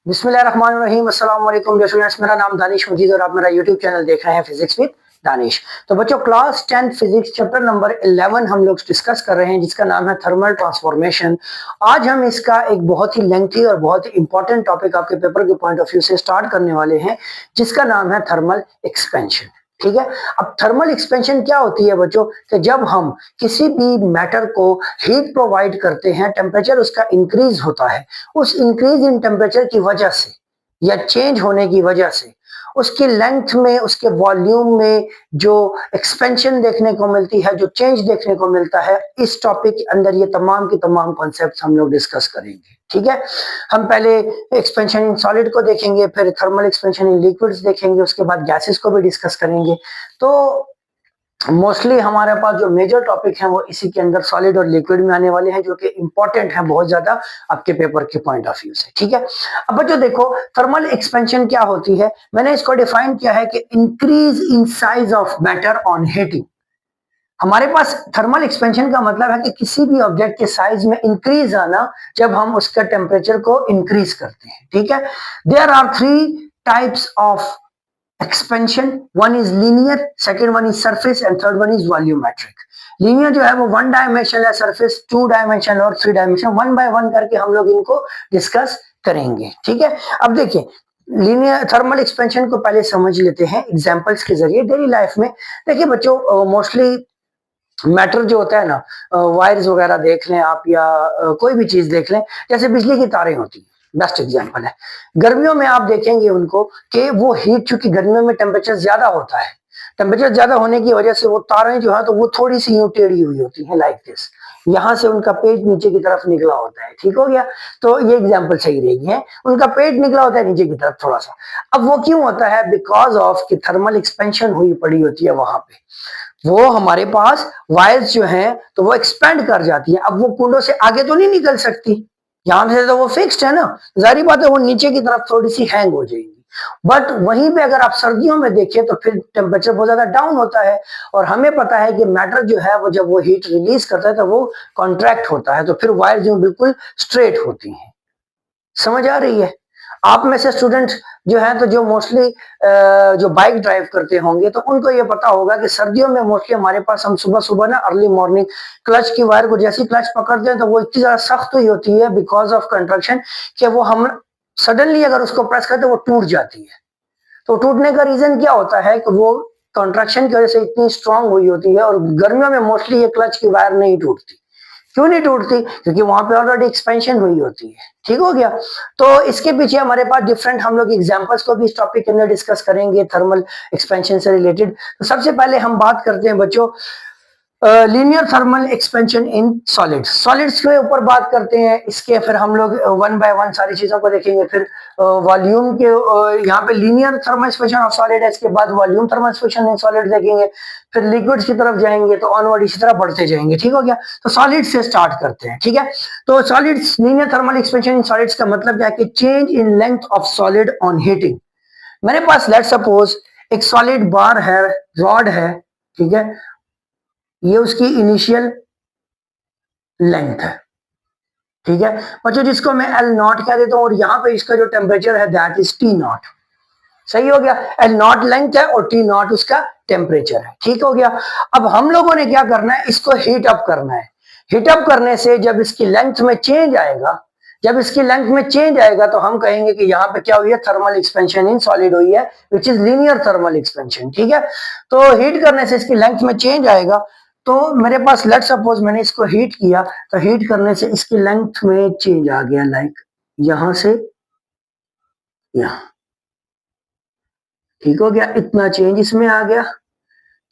बिस्मिल्लाहिर्रहमानिर्रहीम, अस्सलाम वालेकुम स्टूडेंट्स। मेरा नाम दानिश मजीद और आप मेरा यूट्यूब चैनल देख रहे हैं फिजिक्स विद दानिश। तो बच्चों, क्लास 10 फिजिक्स चैप्टर नंबर 11 हम लोग डिस्कस कर रहे हैं, जिसका नाम है थर्मल ट्रांसफॉर्मेशन। आज हम इसका एक बहुत ही लेंथी और बहुत ही इंपॉर्टेंट टॉपिक आपके पेपर के पॉइंट ऑफ व्यू से स्टार्ट करने वाले हैं, जिसका नाम है थर्मल एक्सपेंशन। ठीक है। अब थर्मल एक्सपेंशन क्या होती है बच्चों, कि जब हम किसी भी मैटर को हीट प्रोवाइड करते हैं, टेम्परेचर उसका इंक्रीज होता है, उस इंक्रीज इन टेम्परेचर की वजह से या चेंज होने की वजह से उसकी लेंथ में, उसके वॉल्यूम में जो एक्सपेंशन देखने को मिलती है, जो चेंज देखने को मिलता है, इस टॉपिक के अंदर ये तमाम की तमाम कॉन्सेप्ट्स हम लोग डिस्कस करेंगे। ठीक है। हम पहले एक्सपेंशन इन सॉलिड को देखेंगे, फिर थर्मल एक्सपेंशन इन लिक्विड्स देखेंगे, उसके बाद गैसेस को भी डिस्कस करेंगे। तो मोस्टली हमारे पास जो मेजर टॉपिक है वो इसी के अंदर सॉलिड और लिक्विड में आने वाले हैं, जो कि इंपॉर्टेंट है बहुत ज्यादा आपके पेपर के पॉइंट ऑफ व्यू से। ठीक है। अब बच्चों देखो, थर्मल एक्सपेंशन क्या होती है, मैंने इसको डिफाइन किया है कि increase in size of matter on heating. हमारे पास थर्मल एक्सपेंशन का मतलब है कि किसी भी ऑब्जेक्ट के साइज में इंक्रीज आना, जब हम उसका टेम्परेचर को इंक्रीज करते हैं। ठीक है। There are three types of expansion. One is linear, second one is surface and third one is volumetric. Linear जो है वो वन डायमेंशनल है, सरफेस टू डायमेंशनल और three dimensional. One by one करके हम लोग इनको डिस्कस करेंगे। ठीक है। अब देखिए, लीनियर थर्मल एक्सपेंशन को पहले समझ लेते हैं एग्जांपल्स के जरिए डेली लाइफ में। देखिए बच्चों, मोस्टली मैटर जो होता है ना, वायर्स वगैरह देख लें आप, या कोई भी चीज देख लें, जैसे बिजली की तारें होती हैं, बेस्ट एग्जांपल है। गर्मियों में आप देखेंगे उनको कि वो हीट, चूंकि गर्मियों में टेम्परेचर ज्यादा होता है, टेम्परेचर ज्यादा होने की वजह से वो तारें जो है तो वो थोड़ी सी यूं टेढ़ी हुई होती हैं, लाइक दिस। यहाँ से उनका पेट नीचे की तरफ निकला होता है। ठीक हो गया। तो ये एग्जाम्पल सही रहेगी है, उनका पेट निकला होता है नीचे की तरफ थोड़ा सा। अब वो क्यों होता है? बिकॉज ऑफ कि थर्मल एक्सपेंशन हुई पड़ी होती है वहां पे। वो हमारे पास वायर्स जो हैं तो वो एक्सपेंड कर जाती है। अब वो कुंडों से आगे तो नहीं निकल सकती, यहां से तो वो फिक्स्ड है ना, जाहिर बात है वो नीचे की तरफ थोड़ी सी हैंग हो जाएगी। बट वहीं पे अगर आप सर्दियों में देखिए तो फिर टेम्परेचर बहुत ज्यादा डाउन होता है, और हमें पता है कि मैटर जो है वो जब वो हीट रिलीज करता है तो वो कॉन्ट्रैक्ट होता है, तो फिर वायर जो बिल्कुल स्ट्रेट होती हैं। समझ आ रही है? आप में से स्टूडेंट जो है तो जो मोस्टली जो बाइक ड्राइव करते होंगे तो उनको ये पता होगा कि सर्दियों में मोस्टली हमारे पास, हम सुबह सुबह ना अर्ली मॉर्निंग क्लच की वायर को जैसी क्लच पकड़ते हैं तो वो इतनी ज्यादा सख्त हुई होती है बिकॉज ऑफ कंट्रक्शन, कि वो हम सडनली अगर उसको प्रेस करते तो वो टूट जाती है। तो टूटने का रीजन क्या होता है कि वो कंट्रक्शन की वजह से इतनी स्ट्रांग हुई होती है, और गर्मियों में मोस्टली ये क्लच की वायर नहीं टूटती। क्यों नहीं टूटती? क्योंकि वहां पे ऑलरेडी एक्सपेंशन हुई होती है। ठीक हो गया। तो इसके पीछे हमारे पास डिफरेंट, हम लोग एग्जांपल्स को भी इस टॉपिक के अंदर डिस्कस करेंगे थर्मल एक्सपेंशन से रिलेटेड। तो सबसे पहले हम बात करते हैं बच्चों linear thermal expansion in solids. Solids के ऊपर बात करते हैं, इसके फिर हम लोग वन बाय वन सारी चीजों को देखेंगे। फिर वॉल्यूम के यहाँ पे linear thermal expansion of solid है, इसके बाद volume thermal expansion in solid देखेंगे, फिर लिक्विड्स की तरफ जाएंगे, तो ऑनवर्ड इसी तरह बढ़ते जाएंगे। ठीक हो गया। तो सॉलिड से स्टार्ट करते हैं। ठीक है। तो solids, linear thermal expansion in solids का मतलब क्या है कि change in length of solid on heating. मेरे पास लेट सपोज एक सॉलिड बार है, रॉड है। ठीक है। ये उसकी इनिशियल लेंथ है। ठीक है बच्चों, जिसको मैं एल नॉट कह देता हूं, और यहाँ पे इसका जो टेम्परेचर है दैट इज टी नॉट। सही हो गया। एल नॉट लेंथ है और टी नॉट उसका टेम्परेचर है। ठीक हो गया। अब हम लोगों ने क्या करना है, इसको हीट अप करना है। हीट अप करने से जब इसकी लेंथ में चेंज आएगा, जब इसकी लेंथ में चेंज आएगा तो हम कहेंगे कि यहाँ पे क्या हुई है, थर्मल एक्सपेंशन इन सॉलिड हुई है, which is linear thermal expansion. ठीक है। तो हीट करने से इसकी लेंथ में चेंज आएगा। तो मेरे पास लेट सपोज मैंने इसको हीट किया, तो हीट करने से इसकी लेंथ में चेंज आ गया, लाइक यहां से यहां। ठीक हो गया। इतना चेंज इसमें आ गया।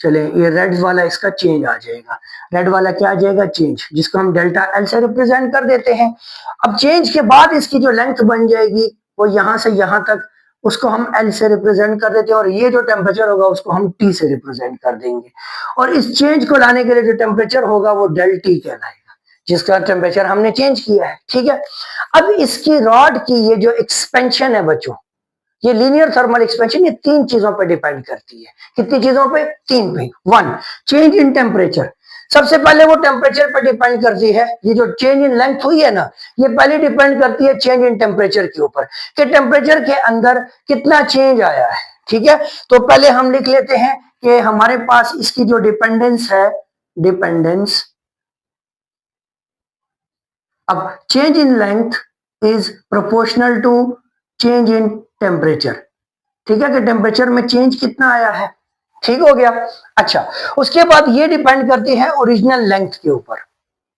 चले, ये रेड वाला इसका चेंज आ जाएगा। रेड वाला क्या आ जाएगा, चेंज, जिसको हम डेल्टा एल से रिप्रेजेंट कर देते हैं। अब चेंज के बाद इसकी जो लेंथ बन जाएगी वो यहां से यहां तक, उसको हम एल से रिप्रेजेंट कर देते हैं, और ये जो टेम्परेचर होगा उसको हम टी से रिप्रेजेंट कर देंगे। और इस चेंज को लाने के लिए जो टेम्परेचर होगा वो डेल टी कहलाएगा, जिसका टेम्परेचर हमने चेंज किया है। ठीक है। अब इसकी रॉड की ये जो एक्सपेंशन है बच्चों, ये लीनियर थर्मल एक्सपेंशन, ये तीन चीजों पर डिपेंड करती है। कितनी चीजों पे? तीन पे। One, change in temperature. सबसे पहले वो टेम्परेचर पर डिपेंड करती है। ये जो चेंज इन लेंथ हुई है ना, ये पहले डिपेंड करती है चेंज इन टेम्परेचर के ऊपर, कि टेम्परेचर के अंदर कितना चेंज आया है। ठीक है, तो पहले हम लिख लेते हैं कि हमारे पास इसकी जो डिपेंडेंस है, डिपेंडेंस, अब change in length is proportional to change in temperature. ठीक है, कि टेम्परेचर में चेंज कितना आया है। ठीक हो गया। अच्छा, उसके बाद ये डिपेंड करती है ओरिजिनल लेंथ के ऊपर।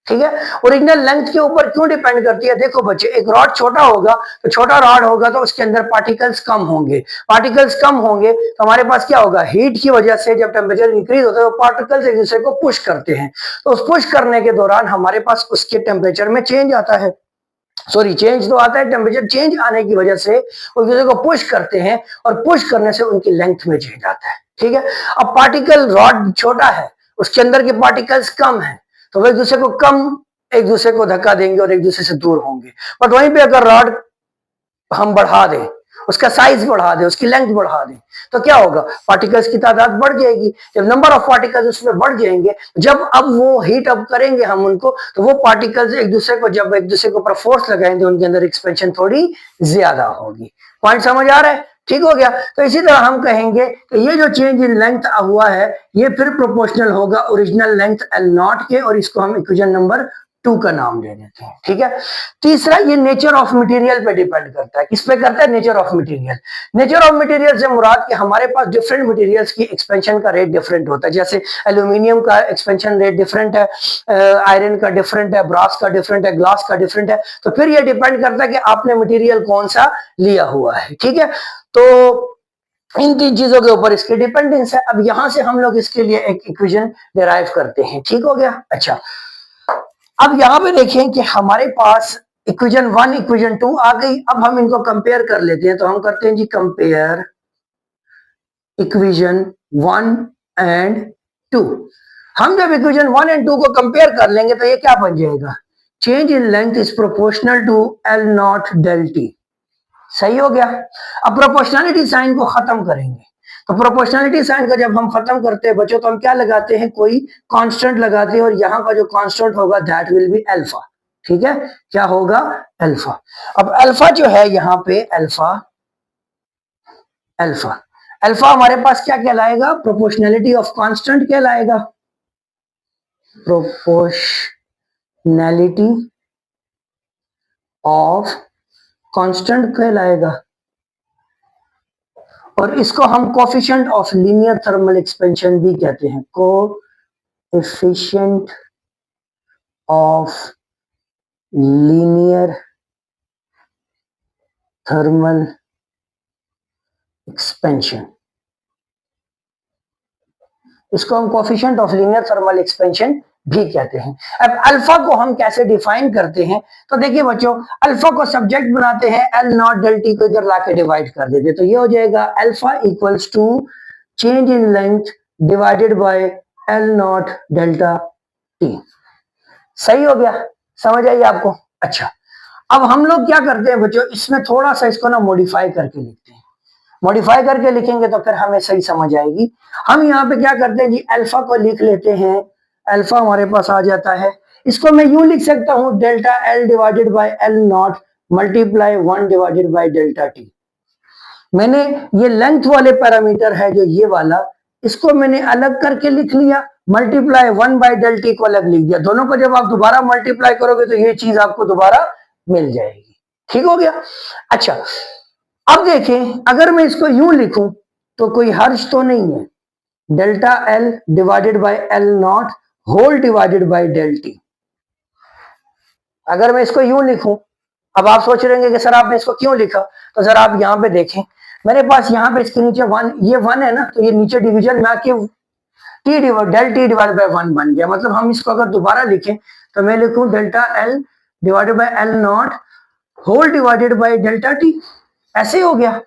ठीक है, ओरिजिनल लेंथ के ऊपर क्यों डिपेंड करती है? देखो बच्चे, एक रॉड छोटा होगा तो छोटा रॉड होगा तो उसके अंदर पार्टिकल्स कम होंगे, पार्टिकल्स कम होंगे तो हमारे पास क्या होगा, हीट की वजह से जब टेम्परेचर इंक्रीज होता है तो पार्टिकल्स एक दूसरे को पुश करते हैं, तो उस पुश करने के दौरान हमारे पास उसके टेम्परेचर में चेंज आता है। सॉरी, चेंज तो आता है, टेम्परेचर चेंज आने की वजह से वो एक दूसरे को पुश करते हैं और पुश करने से उनकी लेंथ में चेंज आता है। ठीक है, अब पार्टिकल रॉड छोटा है, उसके अंदर के पार्टिकल्स कम है, तो वो एक दूसरे को कम, एक दूसरे को धक्का देंगे और एक दूसरे से दूर होंगे। बट वहीं पे अगर रॉड हम बढ़ा दें, उसका साइज बढ़ा दें, उसकी लेंथ बढ़ा दें, तो क्या होगा, पार्टिकल्स की तादाद बढ़ जाएगी। जब नंबर ऑफ पार्टिकल्स उसमें बढ़ जाएंगे, जब अब वो हीट अप करेंगे हम उनको, तो वो पार्टिकल्स एक दूसरे को, जब एक दूसरे के ऊपर फोर्स लगाएंगे, उनके अंदर एक्सपेंशन थोड़ी ज्यादा होगी। पॉइंट समझ आ रहा है? ठीक हो गया। तो इसी तरह हम कहेंगे कि ये जो चेंज इन लेंथ हुआ है, ये फिर प्रोपोर्शनल होगा ओरिजिनल लेंथ L0 के, और इसको हम इक्वेशन नंबर 2 का नाम दे देते हैं। ठीक है, तीसरा, ये नेचर ऑफ मटेरियल पे डिपेंड करता है। किस पे करता है? Nature of material. Nature of material से मुराद कि हमारे पास डिफरेंट मटेरियल्स की एक्सपेंशन का रेट डिफरेंट होता है। जैसे एल्यूमिनियम का एक्सपेंशन रेट डिफरेंट है, आयरन का डिफरेंट है, ब्रास का डिफरेंट है, ग्लास का डिफरेंट है। तो फिर ये डिपेंड करता है कि आपने मटेरियल कौन सा लिया हुआ है। ठीक है, तो इन तीन चीजों के ऊपर इसके डिपेंडेंस है। अब यहां से हम लोग इसके लिए एक इक्वेशन डिराइव करते हैं। ठीक हो गया। अच्छा, अब यहां पे देखें कि हमारे पास इक्वेशन 1 इक्वेशन 2 आ गई। अब हम इनको कंपेयर कर लेते हैं, तो हम करते हैं जी कंपेयर इक्वेशन 1 एंड 2। हम जब इक्वेशन 1 एंड 2 को कंपेयर कर लेंगे तो ये क्या बन जाएगा, change in length is proportional to L0 del T। सही हो गया। अब प्रोपोर्शनलिटी साइन को खत्म करेंगे, तो प्रोपोर्शनलिटी साइन का जब हम खत्म करते हैं बच्चों, तो हम क्या लगाते हैं, कोई कांस्टेंट लगाते हैं, और यहाँ का जो कांस्टेंट होगा दैट विल बी अल्फा। ठीक है, क्या होगा, अल्फा। अब अल्फा जो है यहाँ पे, अल्फा, अल्फा, अल्फा हमारे पास क्या कहलाएगा, प्रोपोर्शनलिटी ऑफ कांस्टेंट कहलाएगा, प्रोपोर्शनलिटी ऑफ कांस्टेंट कहलाएगा। और इसको हम coefficient of linear thermal expansion भी कहते हैं, coefficient of linear thermal expansion, इसको हम coefficient of linear thermal expansion भी कहते हैं। अब अल्फा को हम कैसे डिफाइन करते हैं, तो देखिए बच्चों, अल्फा को सब्जेक्ट बनाते हैं, L0 del T को इधर लाके डिवाइड कर देते, तो ये हो जाएगा alpha equals to change in length divided by L0 delta T। सही हो गया, समझ आई आपको? अच्छा, अब हम लोग क्या करते हैं बच्चों, इसमें थोड़ा सा इसको ना मॉडिफाई करके लिखते हैं। मॉडिफाई करके लिखेंगे तो फिर हमें सही समझ आएगी। हम यहाँ पे क्या करते हैं जी, अल्फा को लिख लेते हैं, अल्फा हमारे पास आ जाता है, इसको मैं यूं लिख सकता हूं, delta L divided by L0 multiply 1 divided by delta T। मैंने ये लेंथ वाले पैरामीटर है जो ये वाला, इसको मैंने अलग करके लिख लिया, मल्टीप्लाई 1 बाय डेल T को अलग लिख दिया। दोनों को जब आप दोबारा मल्टीप्लाई करोगे तो ये चीज आपको दोबारा मिल जाएगी। ठीक हो गया। अच्छा, अब देखें, अगर मैं इसको यूं लिखूं तो कोई हर्ष तो नहीं है, delta L divided by L0 whole divided by del T। अगर मैं इसको यूं लिखूं, अब आप सोच रहे हैं कि सर आपने इसको क्यों लिखा, तो सर आप यहां पे देखें, मेरे पास यहाँ पे इसके नीचे 1, ये 1 है ना, तो ये नीचे डिवीजन में आके डेल T डिवाइडेड बाय 1 बन गया। मतलब हम इसको अगर दोबारा लिखें तो मैं लिखूं delta L divided by L0 whole divided by delta T, ऐसे हो गया।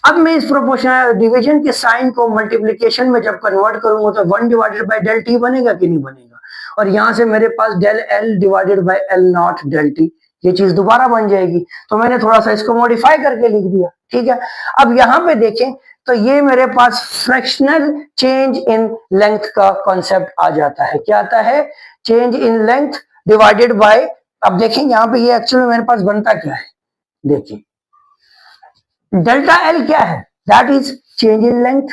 अब मैं इस प्रोपोर्शनल डिवीजन के साइन को मल्टीप्लिकेशन में जब कन्वर्ट करूंगा तो 1 डिवाइडेड बाय डेल T बनेगा कि नहीं बनेगा, और यहां से मेरे पास del L divided by L0 del T ये चीज दोबारा बन जाएगी। तो मैंने थोड़ा सा इसको मॉडिफाई करके लिख दिया, ठीक है। अब यहां पे देखें तो ये मेरे पास फ्रैक्शनल चेंज इन लेंथ का कॉन्सेप्ट आ जाता है। क्या आता है? Change in length divided bye, अब देखें यहां पे ये एक्चुअली मेरे पास बनता क्या है, देखिए डेल्टा एल क्या है? That is change in length,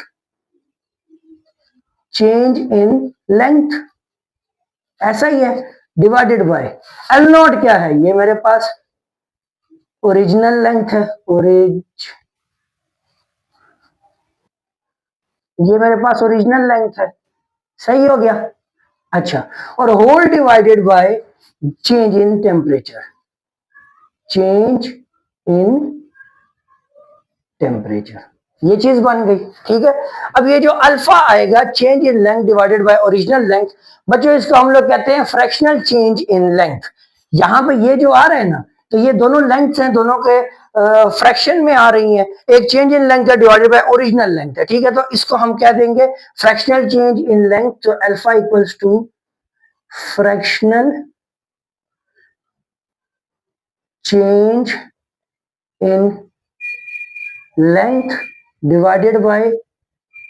change in length ऐसा ही है, डिवाइडेड बाय एल नॉट क्या है? ये मेरे पास ओरिजिनल लेंथ है, ये मेरे पास ओरिजिनल लेंथ है, सही हो गया। अच्छा, और whole divided by change in temperature, change in temperature, ये चीज बन गई, ठीक है। अब ये जो अल्फा आएगा, change in length divided by original length, बच्चों इसको हम लोग कहते हैं फ्रैक्शनल चेंज इन लेंथ। यहां पे ये जो आ रहा है ना, तो ये दोनों लेंथ्स हैं, दोनों के फ्रैक्शन में आ रही हैं। एक चेंज इन लेंथ है डिवाइडेड बाय ओरिजिनल लेंथ है, ठीक है। तो इसको हम क्या देंगे? फ्रैक्शनल चेंज इन लेंथ, तो alpha equals to fractional change in length divided by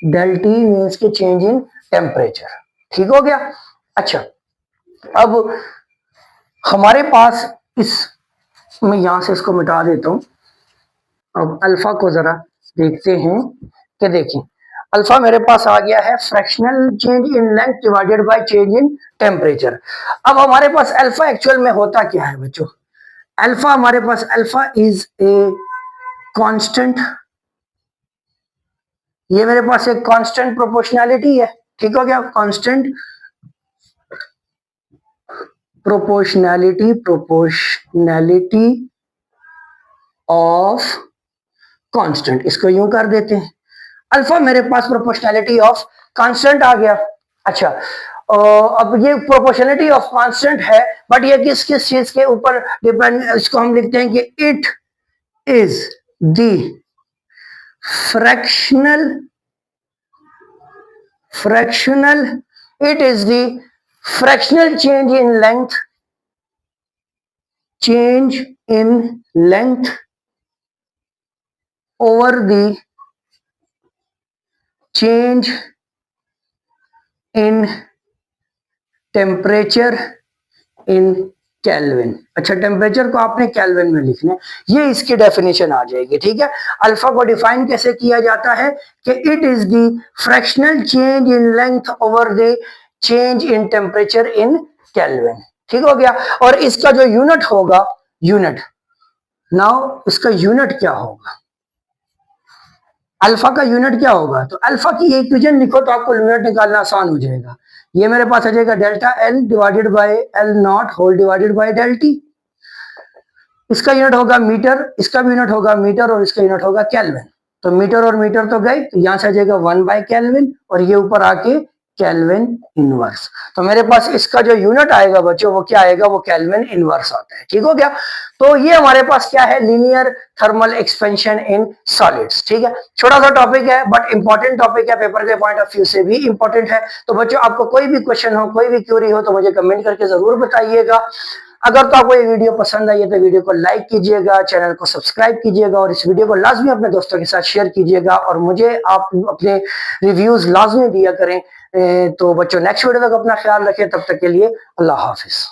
del T means के चेंज इन टेम्परेचर, ठीक हो गया। अच्छा, अब हमारे पास इस, मैं यहां से इसको मिटा देता हूं। अब अल्फा को जरा देखते हैं कि देखिए अल्फा मेरे पास आ गया है fractional change in length divided by change in temperature. अब हमारे पास अल्फा एक्चुअल में होता क्या है बच्चों? अल्फा हमारे पास, अल्फा इज ए कांस्टेंट, ये मेरे पास एक कांस्टेंट प्रोपोर्शनैलिटी है, ठीक हो गया। Constant proportionality, proportionality of constant, इसको यूं कर देते हैं। अल्फा मेरे पास प्रोपोर्शनैलिटी ऑफ कांस्टेंट आ गया। अच्छा, अब ये प्रोपोर्शनैलिटी ऑफ कांस्टेंट है, बट ये किस किस चीज के ऊपर डिपेंड, इसको हम लिखते हैं कि it is the fractional it is the fractional change in length, over the change in temperature in kelvin. अच्छा, टेम्परेचर को आपने केल्विन में लिखना है, ये इसकी डेफिनेशन आ जाएगी, ठीक है। अल्फा को डिफाइन कैसे किया जाता है कि it is the fractional change in length over the change in temperature in kelvin, ठीक हो गया। और इसका जो यूनिट होगा, यूनिट, नाउ इसका यूनिट क्या होगा? अल्फा का यूनिट क्या होगा? तो अल्फा की इक्वेशन लिखो तो आपको यूनिट निकालना आसान हो जाएगा। ये मेरे पास आ जाएगा delta L divided by L not whole divided by del T. इसका यूनिट होगा मीटर, इसका भी यूनिट होगा मीटर, और इसका यूनिट होगा केल्विन। तो मीटर और मीटर तो गए, तो यहां से आ जाएगा 1 बाय केल्विन, और ये ऊपर आके केल्विन इनवर्स। तो मेरे पास इसका जो यूनिट आएगा बच्चों, वो क्या आएगा? वो केल्विन इनवर्स आता है, ठीक हो गया। तो ये हमारे पास क्या है? Linear thermal expansion in solids, ठीक है। छोटा सा टॉपिक है बट इंपॉर्टेंट टॉपिक है, पेपर के पॉइंट ऑफ व्यू से भी इंपॉर्टेंट है। तो बच्चों आपको कोई भी क्वेश्चन हो, कोई भी क्यूरी हो, तो मुझे कमेंट करके जरूर बताइएगा। अगर तो आपको ये वीडियो पसंद आई है तो वीडियो को लाइक कीजिएगा, चैनल को सब्सक्राइब कीजिएगा, और इस वीडियो को लाजमी अपने दोस्तों के साथ शेयर कीजिएगा, और मुझे आप अपने रिव्यूज लाजमी दिया करें। तो बच्चों नेक्स्ट वीडियो तक अपना ख्याल रखें, तब तक के लिए अल्लाह हाफिज।